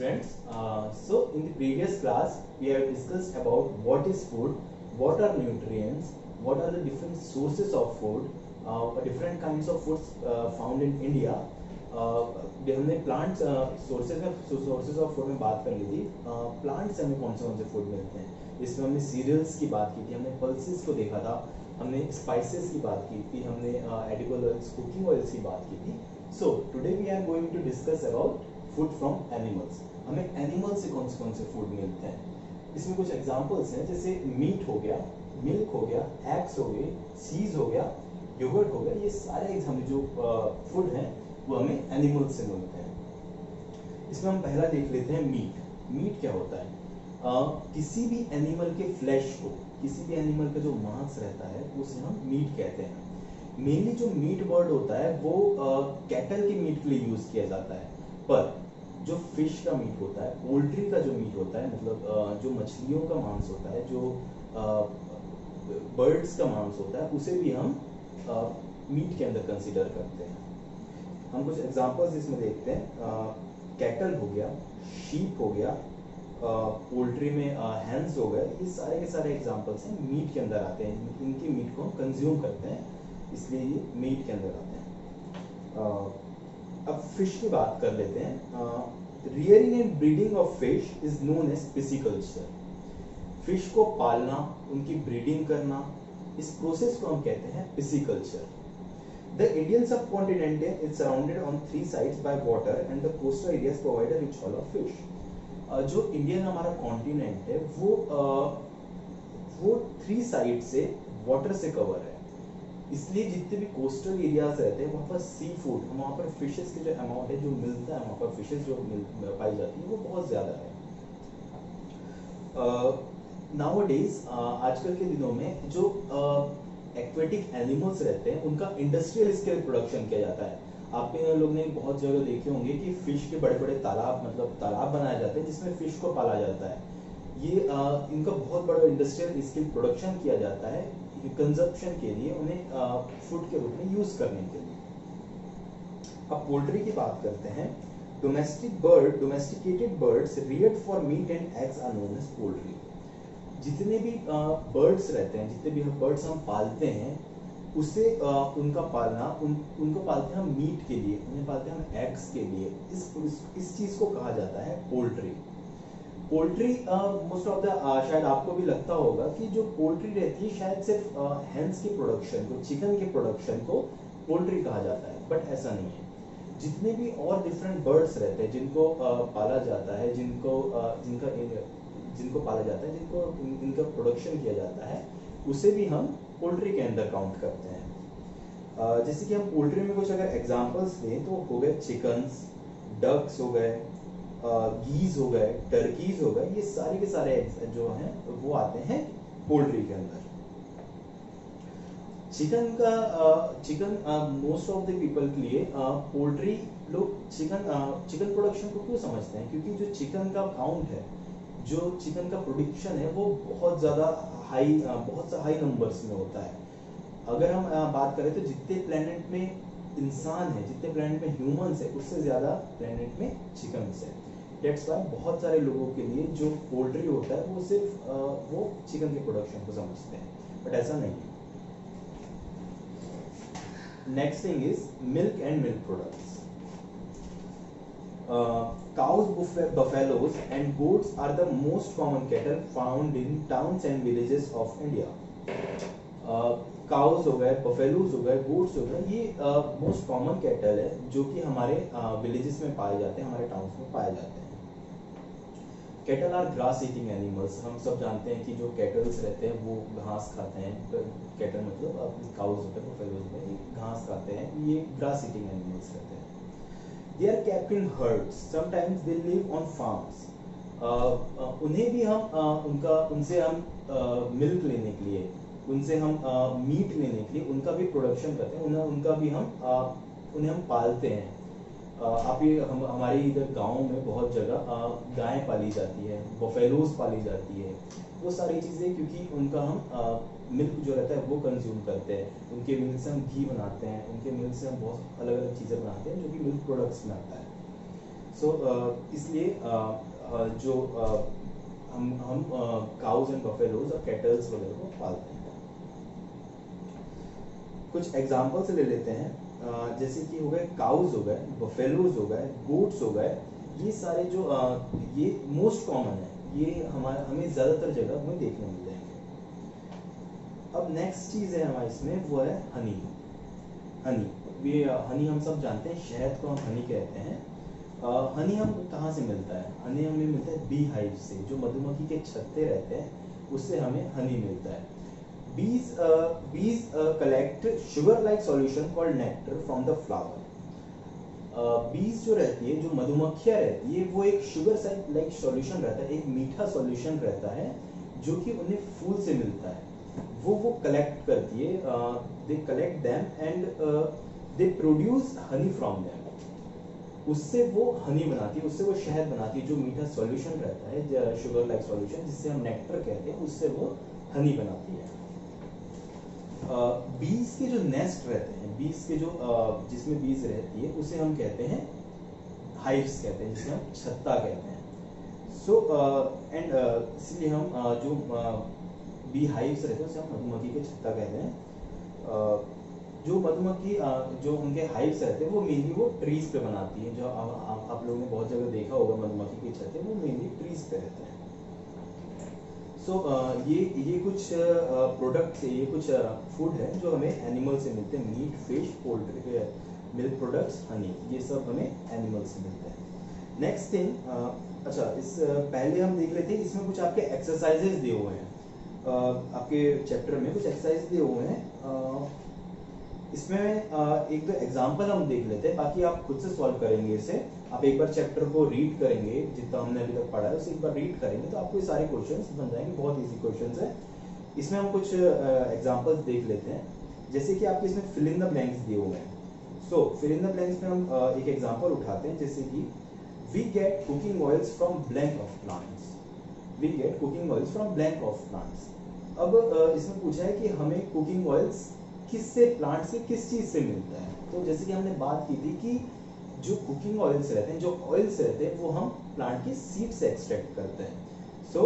students. So in the previous class we have discussed about what is food, what are nutrients, what are the different sources of food, different kinds of foods found in India. हमने plants sources of food में बात कर ली थी. Plant से हमें कौन से food मिलते हैं, इसमें हमने सीरियल्स की बात की थी, हमने पल्सेस को देखा था, हमने स्पाइसेस की बात की थी, हमने एडिबल ऑयल्स, कुकिंग ऑयल्स की बात की थी. So today we are going to discuss about food from animals. हमें एनिमल्स से कौन से फूड मिलते हैं. इसमें कुछ एग्जांपल्स हैं, जैसे मीट हो गया, मिल्क हो गया, एग्स हो गए, चीज हो गया, योगर्ट हो गया. ये सारे हम जो फूड हैं वो हमें एनिमल्स से मिलते हैं. इसमें हम पहला देख लेते हैं मीट. मीट क्या होता है? किसी भी एनिमल के फ्लैश को, किसी भी एनिमल का जो मांस रहता है उसे हम मीट कहते हैं. मेनली जो मीट वर्ड होता है वो कैटल के मीट के लिए यूज किया जाता है, पर जो फिश का मीट होता है, पोल्ट्री का जो मीट होता है, मतलब जो मछलियों का मांस होता है, जो बर्ड्स का मांस होता है, उसे भी हम मीट के अंदर कंसीडर करते हैं. हम कुछ एग्जांपल्स इसमें देखते हैं. कैटल हो गया, शीप हो गया, पोल्ट्री में हैंस हो गए, ये सारे के सारे एग्जांपल्स हैं, मीट के अंदर आते हैं. इनकी मीट को हम कंज्यूम करते हैं, इसलिए ये मीट के अंदर आते हैं. अब फिश की बात कर लेते हैं. Rearing and breeding of fish is known as pisciculture. Fish को पालना, उनकी ब्रीडिंग करना, इस प्रोसेस को हम कहते हैं pisciculture. The Indian subcontinent is surrounded on three sides by water and the coastal areas provide a rich haul of fish. जो इंडियन हमारा कॉन्टिनेंट है वो 3 साइड से वाटर से कवर है, इसलिए जितने भी कोस्टल एरियाज रहते हैं वहाँ पर सी फूड, वहाँ पर फिशेस के जो अमाउंट है, जो मिलता है वहाँ पर फिशेस जो पाई जाती है वो बहुत ज़्यादा है. नाउअडेज आजकल के दिनों में जो एक्वेटिक एनिमल्स रहते हैं उनका इंडस्ट्रियल स्केल प्रोडक्शन किया जाता है. आपके लोग ने बहुत जगह देखे होंगे कि फिश के बड़े बड़े तालाब, मतलब तालाब बनाए जाते हैं जिसमें फिश को पाला जाता है. ये इनका बहुत बड़ा इंडस्ट्रियल स्केल प्रोडक्शन किया जाता है कंजप्शन के लिए, उन्हें फूड के रूप में यूज करने के लिए. अब पोल्ट्री की बात करते हैं. Domesticated birds reared for meat and eggs are known as poultry. जितने भी बर्ड्स रहते हैं, जितने भी बर्ड्स हम पालते हैं, उसे उनका पालना, उनको पालते हैं हम मीट के लिए, उन्हें पालते हैं हम एग्स के लिए. इस चीज को कहा जाता है poultry. Poultry most of the शायद आपको भी लगता होगा कि जो पोल्ट्री रहती है शायद सिर्फ हेंस की प्रोडक्शन को, चिकन के प्रोडक्शन को पोल्ट्री कहा जाता है, बट ऐसा नहीं है. जितने भी और डिफरेंट बर्ड्स रहते हैं जिनको पाला जाता है, जिनको पाला जाता है, जिनको इनका प्रोडक्शन किया जाता है, उसे भी हम पोल्ट्री के अंदर काउंट करते हैं. जैसे कि हम पोल्ट्री में कुछ अगर एग्जांपल्स दें तो हो गए चिकन्स, डक्स हो गए, गीज हो गए, टर्कीज हो गए, ये सारे के सारे जो हैं वो आते हैं पोल्ट्री के अंदर. Chicken most of the people के लिए पोल्ट्री लोग चिकन प्रोडक्शन को क्यों समझते हैं, क्योंकि जो चिकन का काउंट है, जो चिकन का प्रोडक्शन है वो बहुत ज़्यादा हाई नंबर्स में होता है. अगर हम बात करें तो जितने प्लेनेट में इंसान है, जितने प्लेनेट में ह्यूमंस है, उससे ज़्यादा प्लेनेट में चिकन्स है. दैट्स व्हाई बहुत सारे लोगों के लिए जो पोल्ट्री होता है वो सिर्फ वो चिकन के प्रोडक्शन को समझते हैं, बट ऐसा नहीं है. Next thing is milk and milk products. Cows, buffaloes and goats are the most common cattle found in towns and villages of India. Cows हो गए, buffaloes हो गए, goats हो गए, ये most common cattle है जो कि हमारे villages में पाए जाते हैं, हमारे towns में पाए जाते हैं. Cattle are grass eating animals. हम सब जानते हैं कि जो cattles रहते हैं वो घास खाते हैं. Cattle मतलब cows होते हैं, buffaloes होते हैं, ये घास खाते हैं, ये grass eating animals रहते हैं. They are kept in herds. Sometimes they live on farms. उन्हें भी हम उनसे हम मिल्क लेने के लिए, उनसे हम मीट लेने के लिए उनका भी प्रोडक्शन करते हैं, उन्हें हम पालते हैं. आप ये हमारे इधर गाँव में बहुत जगह गायें पाली जाती है, बफेलोज पाली जाती है, वो सारी चीज़ें, क्योंकि उनका हम मिल्क जो रहता है वो कंज्यूम करते हैं. उनके मिल्क से हम घी बनाते हैं, उनके मिल्क से हम बहुत अलग अलग चीज़ें बनाते हैं जो कि मिल्क प्रोडक्ट्स में आता है. सो इसलिए जो हम काउज एंड बफेलोज और कैटल्स वगैरह को पालते हैं। कुछ एग्जांपल्स ले लेते हैं, जैसे कि हो गए काउज हो गए, बफेलोज हो गए, गोट्स हो गए। ये सारे जो ये मोस्ट कॉमन है, ये हमें ज्यादातर जगह में देखने मिलते हैं। अब नेक्स्ट चीज है हमारे इसमें, वो है हनी। हनी, ये हनी हम सब जानते हैं, शहद को हम हनी कहते हैं। हनी हम कहाँ से मिलता है? हनी हमें मिलता है बी हाइव से, जो मधुमक्खी के छत्ते रहते हैं, उससे हमें हनी मिलता है। Bees collect sugar-like solution called nectar from the flower. बीज जो रहती है, जो मधुमक्खियाँ रहती है, वो एक शुगर लाइक सॉल्यूशन रहता है, एक मीठा सॉल्यूशन रहता है जो कि उन्हें फूल से मिलता है। वो कलेक्ट करती है, they collect them and they produce honey from them. उससे वो हनी बनाती है, उससे वो शहद बनाती है, जो मीठा सॉल्यूशन रहता है, शुगर लाइक सॉल्यूशन जिससे हम नेक्टर कहते हैं, उससे वो हनी बनाती है। बीज के जो नेस्ट रहते हैं, बीज के जो जिसमें बीज रहती है, उसे हम कहते हैं हाइव्स कहते हैं, जिसे हम छत्ता कहते हैं। सो एंड इसलिए हम जो बी हाइव्स रहते हैं उसे हम मधुमक्खी के छत्ता कहते हैं। जो मधुमक्खी जो उनके हाइव्स रहते हैं, वो मेनली वो ट्रीज पे बनाती है। जो आप लोगों ने बहुत जगह देखा होगा, मधुमक्खी के छत्ते वो मेनली ट्रीज पे रहते हैं। सो ये कुछ प्रोडक्ट्स है, ये कुछ फूड है जो हमें एनिमल से मिलते हैं। Meat, fish, poultry, milk products, honey, ये सब हमें एनिमल से मिलते हैं। नेक्स्ट थिंग, अच्छा इस पहले हम देख लेते हैं, इसमें कुछ आपके एक्सरसाइजेज दिए हुए हैं। आपके चैप्टर में कुछ एक्सरसाइज दिए हुए हैं, इसमें एक दो एग्जाम्पल हम देख लेते हैं, बाकी आप खुद से सॉल्व करेंगे इसे। आप एक बार चैप्टर को रीड करेंगे, जितना हमने अभी तक पढ़ा है उसे एक बार रीड करेंगे तो आपको ये सारे क्वेश्चंस बन जाएंगे। बहुत इजी क्वेश्चंस है। इसमें हम कुछ एग्जांपल्स देख लेते हैं, जैसे कि आपके इसमें फिल इन द ब्लैंक्स दिए हुए हैं। So fill in the blanks में हम एक एग्जांपल उठाते हैं, जैसे कि we get cooking oils from blank of plants. We get cooking oils from blank of plants. अब इसमें पूछा है कि हमें कुकिंग ऑयल्स किससे, प्लांट से, किस चीज से मिलता है। तो जैसे कि हमने बात की थी कि जो कुकिंग ऑयल्स रहते हैं, जो ऑयल्स रहते हैं, वो हम प्लांट के सीड से एक्सट्रैक्ट करते हैं। सो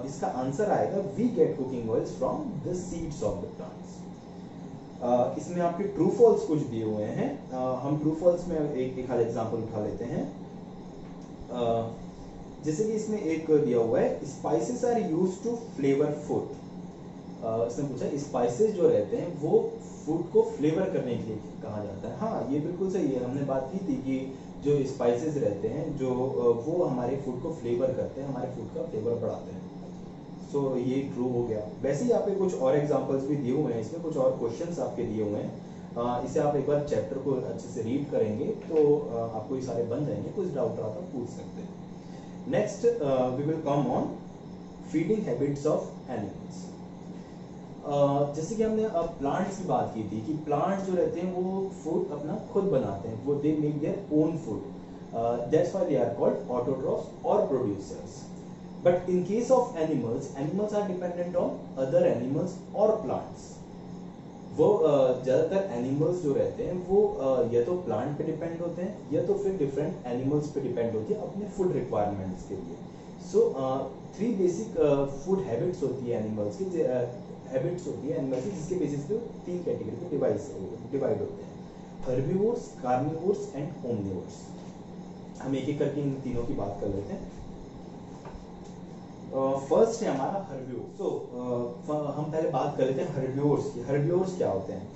इसका आंसर आएगा we get cooking oils from the seeds of the plants. इसमें आपके ट्रू फॉल्स कुछ दिए हुए हैं, हम ट्रू फॉल्स में एक आध एग्जांपल उठा लेते हैं। जैसे कि इसमें एक दिया हुआ है, spices are used to flavour food. इसने पूछा स्पाइसेस जो रहते हैं वो फूड को फ्लेवर करने के लिए कहा जाता है। हाँ, ये बिल्कुल सही है। हमने बात की थी कि जो स्पाइसेस रहते हैं, जो वो हमारे फूड को फ्लेवर करते हैं, हमारे फूड का फ्लेवर बढ़ाते हैं। सो ये ट्रू हो गया। वैसे ही आपके कुछ और एग्जांपल्स भी दिए हुए हैं, इसमें कुछ और क्वेश्चंस आपके दिए हुए हैं। इसे आप एक बार चैप्टर को अच्छे से रीड करेंगे तो आपको ये सारे बन जाएंगे। कुछ डाउट रहा तो पूछ सकते हैं। Next we will come on feeding habits of animals. जैसे कि हमने प्लांट्स की बात की थी कि प्लांट्स जो रहते हैं वो फूड अपना खुद बनाते हैं, वो they make their own food. That's why they are called autotrophs और producers. But in case of animals, animals are dependent on other animals और प्लांट्स। वो ज्यादातर एनिमल्स जो रहते हैं वो या तो प्लांट पे डिपेंड होते हैं या तो फिर डिफरेंट एनिमल्स पे डिपेंड होती है अपने फूड रिक्वायरमेंट्स के लिए। सो 3 बेसिक फूड हैबिट्स होती है एनिमल्स की, हैबिट्स होती है एनिमल्स की, जिसके बेसिस पे 3 कैटेगरी में डिवाइड होते हैं, हर्बीवोर्स, कार्निवोर्स एंड ओमनिवोर्स। हम एक एक करके इन तीनों की बात कर लेते हैं। फर्स्ट है हमारा हर्बीवोर। सो हम पहले बात कर लेते हैं हर्बीवोर्स की। हर्बीवोर्स क्या होते हैं?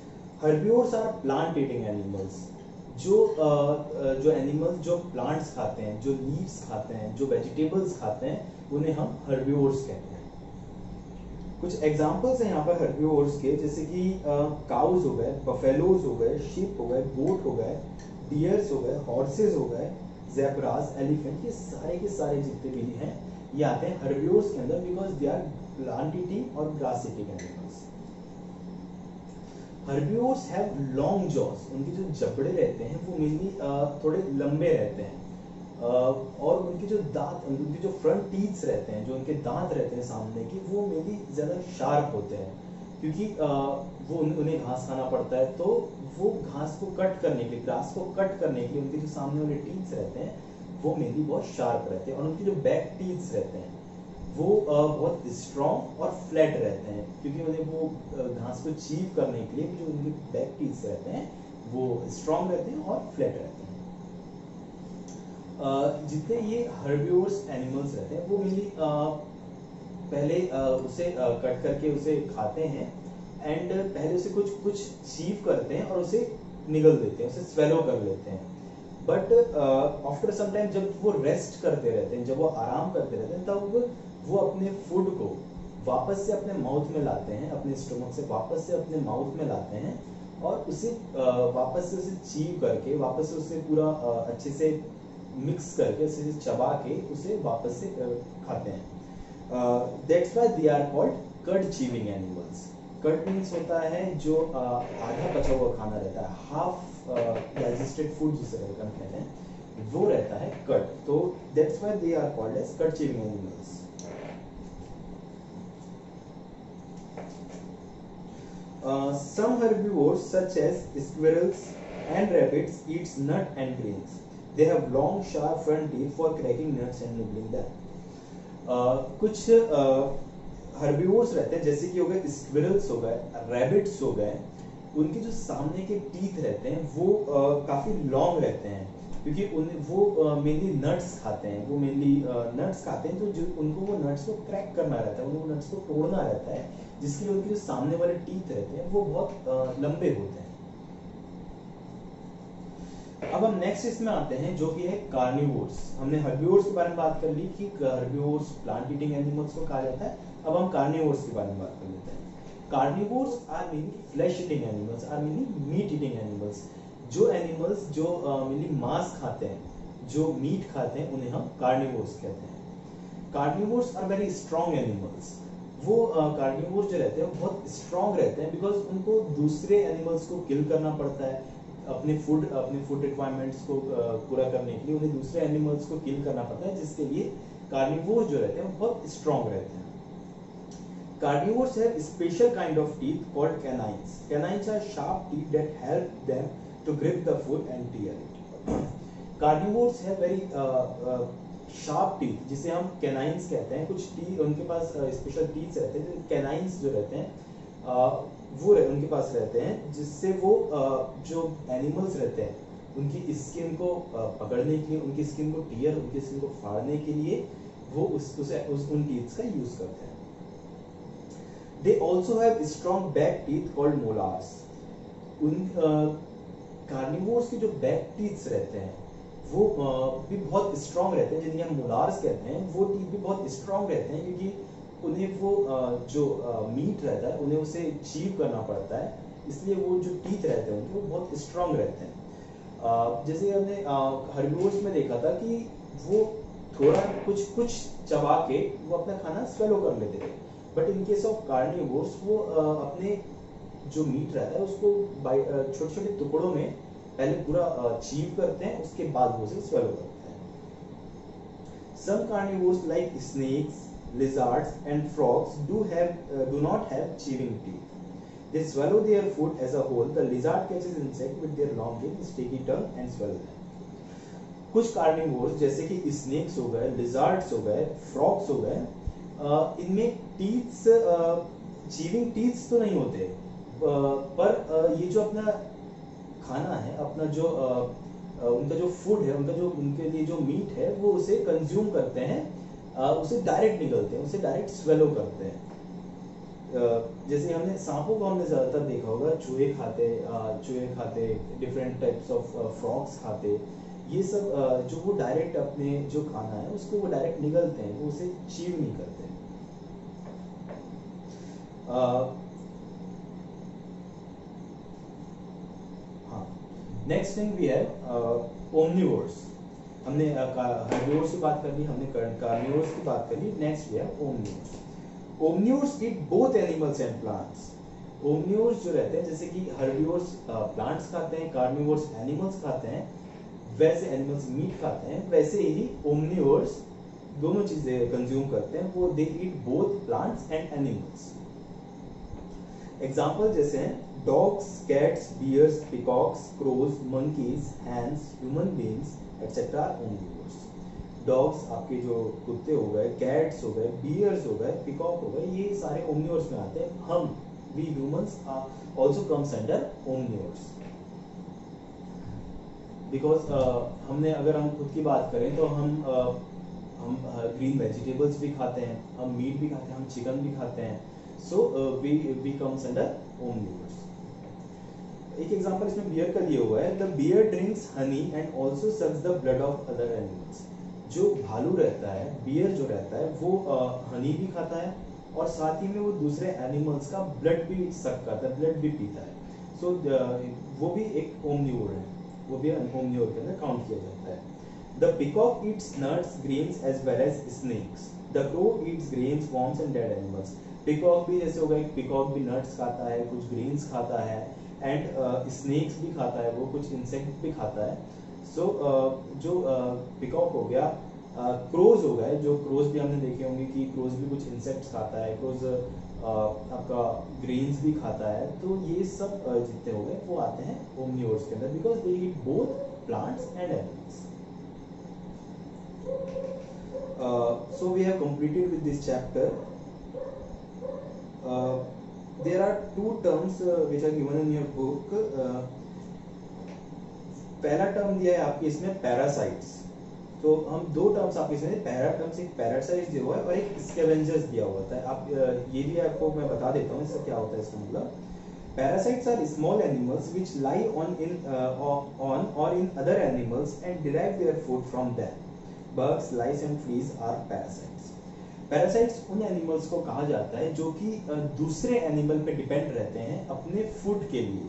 Herbivores are plant eating animals. जो एनिमल्स जो प्लांट्स खाते हैं, जो लीव्स खाते हैं, जो वेजिटेबल्स खाते हैं, उन्हें हम हर्बीवोर्स कहते हैं। कुछ एग्जांपल्स हैं यहाँ पर हर्बीवोर्स के, जैसे कि काउज हो गए, बफेलोज हो गए, शीप हो गए, गोट हो गए, डियर्स हो गए, हॉर्सेस हो गए, ज़ेब्रास, एलिफेंट, ये के सारे जितने भी हैं ये आते हैं हर्बीवोर्स के अंदर, because they are plant eating और grass eating animals. Herbivores have long jaws. उनके जो जबड़े रहते हैं वो मेनली थोड़े लंबे रहते हैं, और उनके जो दांत, उनके जो फ्रंट टीथ्स रहते हैं, जो उनके दांत रहते हैं सामने की, वो मेनली ज़्यादा शार्प होते हैं, क्योंकि वो उन्हें घास खाना पड़ता है। तो वो घास को कट करने के लिए, ग्रास को कट करने के लिए उनके जो सामने वाले टीथ्स रहते हैं वो मेनली बहुत शार्प रहते हैं और उनके जो बैक टीथ्स रहते हैं वो बहुत स्ट्रॉन्ग और फ्लैट रहते हैं, क्योंकि उन्हें वो घास को चीव करने के लिए जो उनके बैक टीथ्स रहते हैं वो स्ट्रॉन्ग रहते हैं और फ्लैट रहते हैं। जितने ये हर्बिवोरस एनिमल्स रहते हैं वो मेनली पहले उसे कट करके उसे खाते हैं एंड पहले उसे कुछ कुछ चीव करते हैं और उसे निगल देते हैं, उसे स्वेलो कर लेते हैं। बट आफ्टर सम टाइम जब वो रेस्ट करते रहते हैं, जब वो आराम करते रहते हैं, तब वो अपने फूड को वापस से अपने माउथ में लाते हैं, अपने स्टमक से वापस से अपने माउथ में लाते हैं और उसे वापस से उसे चीव करके वापस से उसे पूरा अच्छे से मिक्स करके उसे चबा के उसे वापस से खाते हैं। That's why they are called cud chewing animals. Cud means होता है जो आधा पचा हुआ खाना रहता है, हाफ डाइजेस्टेड फूड जिसे हम कहते हैं, वो रहता है कड। तो that's why they are called as cud chewing animals. Some herbivores such as squirrels and rabbits eats nut and grains. They have long sharp front teeth for cracking nuts and nibbling them. कुछ herbivores रहते हैं जैसे कि हो गए squirrels हो गए, rabbits हो गए, उनके जो सामने के टीथ रहते हैं वो काफी लॉन्ग रहते हैं, क्योंकि वो मेनली नट्स खाते हैं, वो मेनली नट्स खाते हैं। तो जो उनको वो नट्स को क्रैक करना रहता है, उनको नट्स को तोड़ना रहता है, जिसके लिए उनके जो सामने वाले टीथ रहते हैं वो बहुत लंबे होते हैं। अब हम नेक्स्ट इसमें आते हैं जो कि है कार्निवोर्स। हमने हर्बिवोर्स के बारे में बात कर ली कि हर्बिवोर्स प्लांट ईटिंग एनिमल्स को कहा जाता है। अब हम कार्निवोर्स के बारे में बात कर लेते हैं। Carnivores are mainly flesh eating animals, are mainly meat eating animals. जो एनिमल्स जो मेनली मांस खाते हैं, जो मीट खाते हैं, उन्हें हम कार्निवोर्स कहते हैं। Carnivores are very strong animals. वो कार्निवोर्स जो रहते हैं वो बहुत स्ट्रॉन्ग रहते हैं, बिकॉज उनको दूसरे एनिमल्स को किल करना पड़ता है अपने फूड रिक्वायरमेंट्स को पूरा करने के लिए। उन्हें दूसरे एनिमल्स को किल करना पड़ता है, जिसके लिए कार्निवोर्स जो रहते हैं वो बहुत स्ट्रॉन्ग रहते हैं। Carnivores have special kind of teeth called canines. Canines are sharp teeth that help them to grip the food and tear it. Carnivores have very sharp teeth, जिसे हम canines कहते हैं। कुछ टीथ उनके पास स्पेशल टीथ रहते हैं, canines जो रहते हैं वो उनके पास रहते हैं, जिससे वो जो एनिमल्स रहते हैं उनकी स्किन को पकड़ने के लिए, उनकी स्किन को टीयर, उनकी स्किन को फाड़ने के लिए वो उन टीथ्स का यूज करते हैं। They also have strong back teeth called molars. उन कार्निवोर्स के जो बैक टीथ्स रहते हैं वो भी बहुत स्ट्रॉन्ग रहते हैं, जिन्हें हम मोलार्स कहते हैं। वो टीथ भी बहुत स्ट्रॉन्ग रहते हैं, क्योंकि उन्हें वो जो मीट रहता है उन्हें उसे चीव करना पड़ता है, इसलिए वो जो टीथ रहते हैं उनके वो बहुत स्ट्रॉन्ग रहते हैं। जैसे हमने हर्बिवोर्स में देखा था कि वो थोड़ा कुछ चबा के वो अपना खाना स्वेलो कर लेते थे, but in case of carnivores वो अपने जो मीट रहता है उसको छोटे छोटे टुकड़ों में पहले पूरा चीव करते हैं, उसके बाद वो उसे स्वेलो करते हैं। Some carnivores like snakes, lizards and frogs do not have chewing teeth. They swallow their food as a whole. The lizard catches insect with their long bill, sticky tongue and swallow them. कुछ carnivores जैसे कि snacks हो गए, lizards हो गए, frogs हो गए, इनमें टीथ्स चीविंग टीथ्स तो नहीं होते, पर ये जो अपना खाना है, अपना जो उनका जो फूड है, उनके लिए जो मीट है वो उसे कंज्यूम करते हैं, उसे डायरेक्ट निगलते हैं, उसे डायरेक्ट स्वेलो करते हैं। जैसे हमने सांपों को हमने ज्यादातर देखा होगा, चूहे खाते, डिफरेंट टाइप्स ऑफ फ्रॉग्स खाते, ये सब जो वो डायरेक्ट अपने जो खाना है उसको वो डायरेक्ट निगलते हैं, वो उसे चीव नहीं करते। हाँ, next thing we have omnivores. हमने हर्बिवोर्स की बात कर ली, हमने कार्निवोर्स की बात कर ली। Next we have omnivores. Omnivores eat both animals and plants. Omnivores जो रहते हैं, जैसे कि हर्बिवोर्स प्लांट्स खाते हैं, कार्निवोर्स एनिमल्स खाते हैं, वैसे एनिमल्स मीट खाते हैं, वैसे ही ओमनिवोर्स दोनों चीजें कंज्यूम करते हैं। वो they eat both plants and animals. Example जैसे हैं dogs, cats, bears, peacocks, crows, monkeys, hens, human beings etcetera omnivores. Dogs, आपके जो कुत्ते हो गए, कैट्स हो गए, बियर्स हो गए, पिकॉक हो गए, ये सारे ओमनिवोर्स में आते हैं. हम we humans also comes under omnivores. Because हमने, अगर हम खुद की बात करें तो हम ग्रीन वेजिटेबल्स भी खाते हैं, हम मीट भी खाते हैं, हम चिकन भी खाते हैं. So we comes under omnivores. एक एग्जांपल इसमें बियर का दिया हुआ है. The bear drinks honey and also sucks the blood of other animals. जो भालू रहता है, बियर जो रहता है, वो हनी भी खाता है और साथ ही में वो दूसरे एनिमल्स का ब्लड भी सक करता है, ब्लड भी पीता है. सो वो भी एक ओमनिवोर है, वो भी ओमनिवोर के अंदर काउंट किया जाता है. The peacock eats nuts, grains as well as snakes. The crow eats grains, worms and dead animals. Peacock भी जैसे हो गया, पिकॉक भी नट्स खाता है, कुछ ग्रेन्स खाता है एंड स्नेक्स भी खाता है, वो कुछ इंसेक्ट भी खाता है. सो जो पिकॉक हो गया, क्रोज हो गए, जो क्रोज भी हमने देखे होंगे कि क्रोज भी कुछ इंसेक्ट्स खाता है, क्रोज आपका ग्रेन्स भी खाता है. तो ये सब जितने हो गए वो आते हैं ओमनिवोर्स के अंदर, because they eat both plants and animals. So we have completed with this chapter. There are two terms which are given in your book. पहला टर्म दिया है आपके इसमें पैरासाइट्स. तो हम दो टर्म्स आपके इसमें, पहला टर्म्स एक पैरासाइट्स दिया हुआ है और एक स्कैवेंजर्स दिया हुआ है. आप ये भी आपको मैं बता देता हूँ इससे क्या होता है. इसका मतलब, parasites are small animals which lie on or in other animals and derive their food from them. Bugs, lice and fleas are parasites. Parasites उन एनिमल्स को कहा जाता है जो कि दूसरे एनिमल पे डिपेंड रहते हैं अपने फूड के लिए.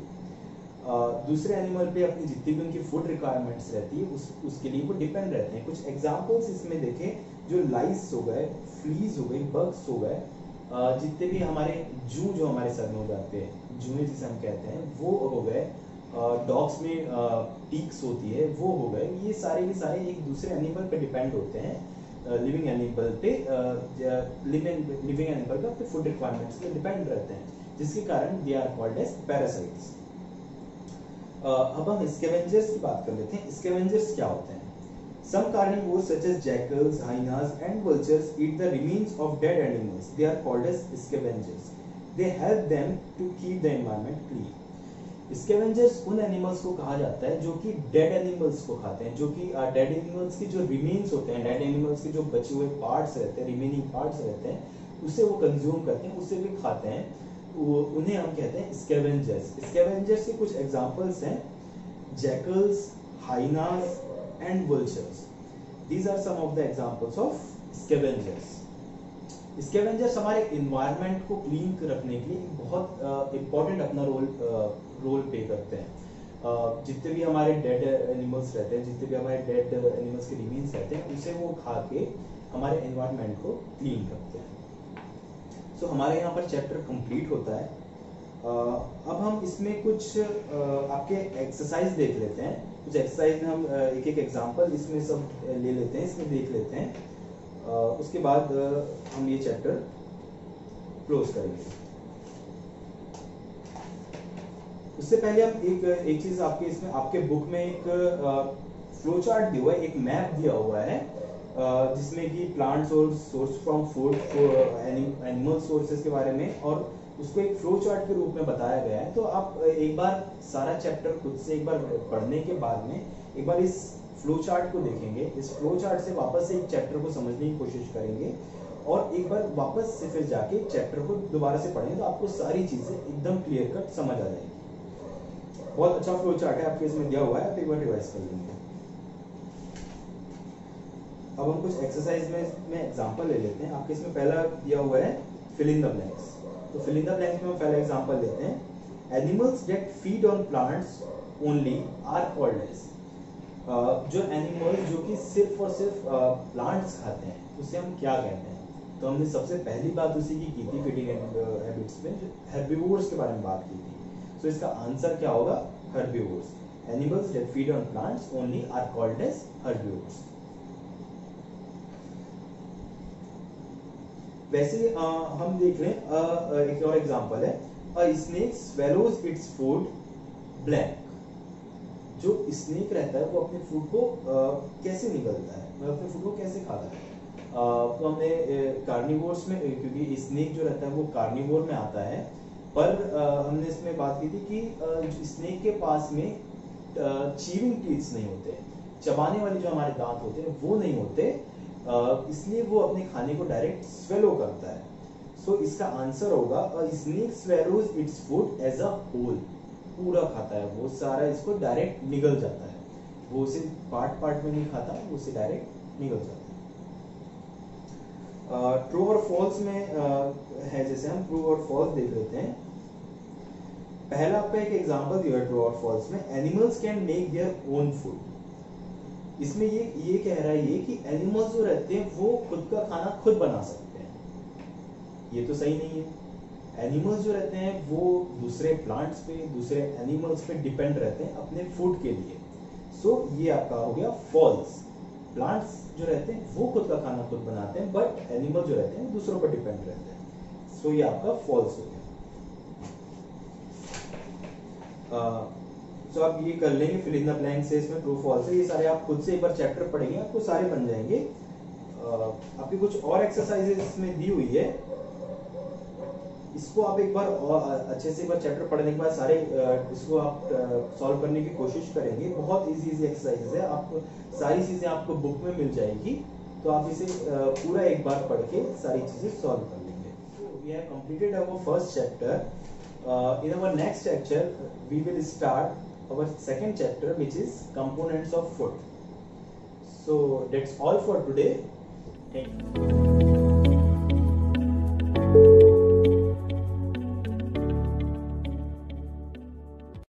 दूसरे एनिमल पे अपनी जितनी भी उनकी फूड रिक्वायरमेंट्स रहती है उसके लिए वो डिपेंड रहते हैं. कुछ एग्जांपल्स इसमें देखें, जो लाइस हो गए, फ्लीज हो गई, बग्स हो गए, जितने भी हमारे जू जो हमारे सर में हो जाते हैं, जूए जिसे हम कहते हैं, वो हो गए. डॉग्स में टीक्स होती है, वो हो गए. ये सारे के सारे एक दूसरे एनिमल पे डिपेंड होते हैं, लिविंग एनिमल पे, लिविंग एनिमल पे अपने फूड रिक्वायरमेंट्स पे डिपेंड रहते हैं, जिसके कारण they are called as parasites. अब हम स्कैवेंजर्स की बात कर लेते हैं. स्कैवेंजर्स क्या होते हैं? Some carnivores such as jackals, hyenas and vultures eat the remains of dead animals. They are called as scavengers. They help them to keep the environment clean. Scavengers उन एनिमल्स को कहा जाता है जो कि डेड एनिमल्स को खाते हैं, जो कि डेड एनिमल्स के जो रिमेन्स होते हैं, डेड एनिमल्स के जो बचे हुए पार्ट्स रहते हैं, रिमेनिंग पार्ट्स रहते हैं, उसे वो कंज्यूम करते हैं, उसे भी खाते हैं. उन्हें हम कहते हैं स्कैवेंजर्स. स्कैवेंजर्स के कुछ एग्जांपल्स हैं, jackals, hyenas and vultures. These are some of the examples of scavengers. Scavengers हमारे environment को क्लीन रखने के लिए बहुत important अपना रोल प्ले करते हैं. जितने भी हमारे डेड एनिमल्स रहते हैं, जितने भी हमारे डेड एनिमल्स के रिमेन्स रहते हैं, उसे वो खा के हमारे एनवायरनमेंट को क्लीन करते हैं. सो हमारे यहाँ पर चैप्टर कंप्लीट होता है. अब हम इसमें कुछ आपके एक्सरसाइज देख लेते हैं. कुछ एक्सरसाइज में हम एक एक एग्जांपल इसमें सब ले लेते हैं, इसमें देख लेते हैं. उसके बाद हम ये चैप्टर क्लोज करेंगे. उससे पहले हम एक चीज आपके इसमें, आपके बुक में एक फ्लो चार्ट दिया हुआ है, एक मैप दिया हुआ है, जिसमें कि plant source from food, animal sources के बारे में, और उसको एक फ्लो चार्ट के रूप में बताया गया है. तो आप एक बार सारा चैप्टर खुद से एक बार पढ़ने के बाद में एक बार इस फ्लो चार्ट को देखेंगे, इस फ्लो चार्ट से वापस से एक चैप्टर को समझने की कोशिश करेंगे, और एक बार वापस से फिर जाके चैप्टर को दोबारा से पढ़ेंगे, तो आपको सारी चीजें एकदम क्लियर कट समझ आ जाएगी. बहुत अच्छा फ्लो चार्ट है आपके इसमें दिया हुआ है, आप एक बार रिवाइज कर लेंगे. अब हम कुछ एक्सरसाइज में एग्जांपल ले लेते हैं. आपके इसमें पहला दिया हुआ है फिल इन द ब्लैंक्स. तो फिल इन द ब्लैंक्स में हम पहला एग्जांपल लेते हैं. Animals that feed on plants only are called as. जो एनिमल्स जो कि सिर्फ और सिर्फ प्लांट्स खाते हैं, उसे हम क्या कहते हैं? तो हमने सबसे पहली बात उसी की थी फीडिंग हैबिट्स में, हेर्बिवोर्स के बारे में बात की थी. सो इसका आंसर क्या होगा? Herbivores. Animals that feed on plants only are called as herbivores. वैसे हम देख लें एक और एग्जांपल है. A snake swallows its food black. जो स्नेक रहता है वो अपने फूड को कैसे निगलता है, मतलब अपने फूड को कैसे खाता है। तो हमने कार्निवोर्स में, क्योंकि स्नेक जो रहता है वो कार्निवोर में आता है, पर हमने इसमें बात की थी कि स्नेक के पास में चीविंग टीथ्स नहीं होते, चबाने वाले जो हमारे दांत होते हैं वो नहीं होते, इसलिए वो अपने खाने को डायरेक्ट स्वेलो करता है। सो इसका आंसर होगा snake swallows its food as a whole, पूरा खाता है वो सारा, इसको डायरेक्ट निगल जाता है, वो उसे पार्ट पार्ट में नहीं खाता, वो उसे डायरेक्ट निगल जाता है। ट्रू और फॉल्स में है, जैसे हम ट्रू और फॉल्स देख लेते हैं। पहला आपका एक एग्जांपल दिया है ट्रू और फॉल्स में, animals can make their own food. इसमें ये कह रहा है ये कि एनिमल्स जो रहते हैं वो खुद का खाना खुद बना सकते हैं। ये तो सही नहीं है। एनिमल्स जो रहते हैं वो दूसरे प्लांट्स पे, दूसरे एनिमल्स पे डिपेंड रहते हैं अपने फूड के लिए। सो ये आपका हो गया फॉल्स। प्लांट्स जो रहते हैं वो खुद का खाना खुद बनाते हैं, बट एनिमल जो रहते हैं दूसरों पर डिपेंड रहते हैं। सो ये आपका फॉल्स हो गया। सो आप ये कर लेंगे, फिल इन द ब्लैंक से, इसमें ट्रू फॉल्स है, ये सारे आप खुद से एक बार चैप्टर पढ़ेंगे आपको सारे बन जाएंगे। आपकी कुछ और एक्सरसाइजेस इसमें दी हुई है, इसको आप एक बार और अच्छे से एक बार चैप्टर पढ़ने के बाद सारे इसको आप सॉल्व करने की कोशिश करेंगे। बहुत इजी एक्सरसाइजेस है, आपको सारी चीजें आपको बुक में मिल जाएगी, तो आप इसे पूरा एक बार पढ़ के सारी चीजें सॉल्व कर लेंगे। We have completed our first chapter. In our next lecture we will start our second chapter, which is components of food. So that's all for today. Thank you.